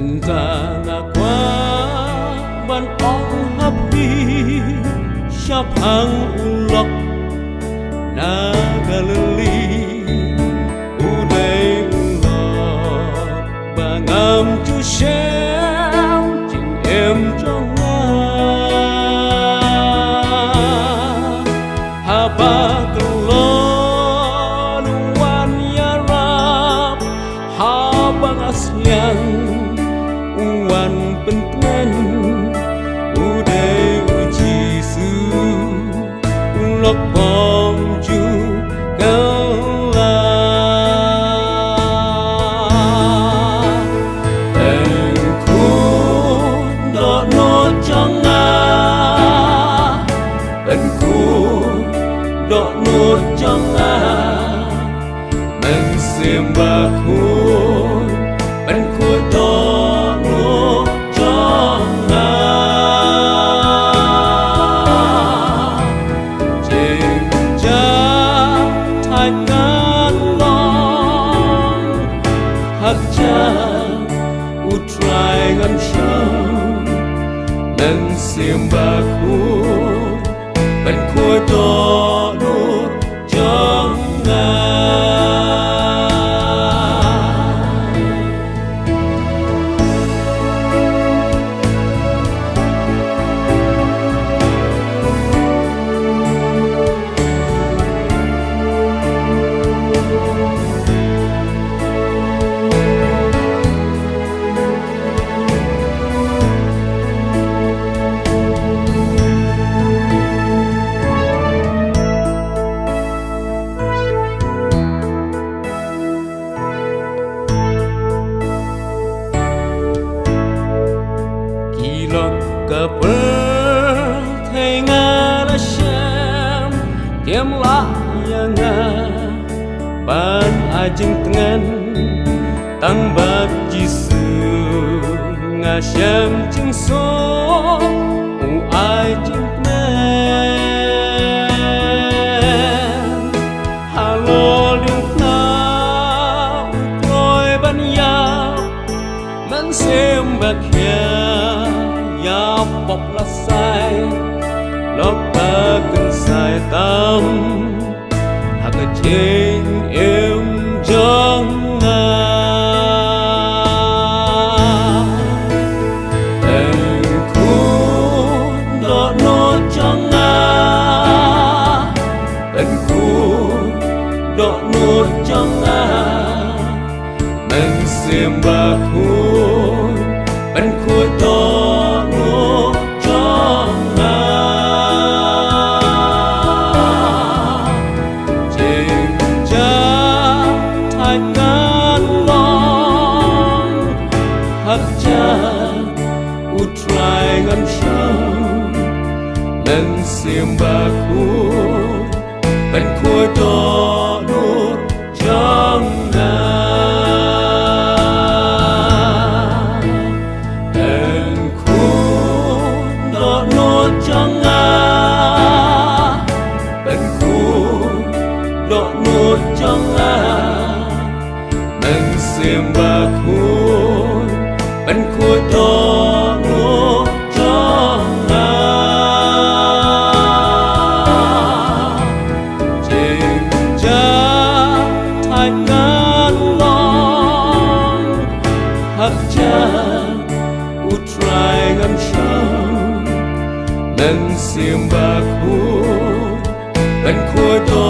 Rencana ban ong happy Syabhang ulok nagaleli Uday ulok bangam chu xem Chinh em trong nga Haba kelon wan yarab Habang asyang wan penten Uday uji su Ulok bom ju gala Engku dok no jonga Engku dok no jonga Mensembahku Engku dok no jonga Utrai gan sông Nâng xiêm bà khu Bên khối to đốt trong ngà Keper tengah syam Tiam lah yang ban ajeng tengan Tambak jisu ngasyam jeng so ajeng nen Halo liung na Utroy ban yap Man xem bạc ya bọc là sai lót ta cần sai tâm hạt ở trên em trong ngà em khu đỏ nốt trong ngà em khu đỏ nốt trong ngà em xem bà khu em khu to Utrai gan sông Nâng xiêm bà khu Bên khối to đốt trong ngà Em khu đỏ nốt trong ngà Bên khu đỏ nốt trong ngà Nâng xiêm bà khu Bên khối to nốt trong ngà Trên cha thay ngàn lòng Hạt cha Utrai gan sông Nâng xiêm bà khu Bên khối to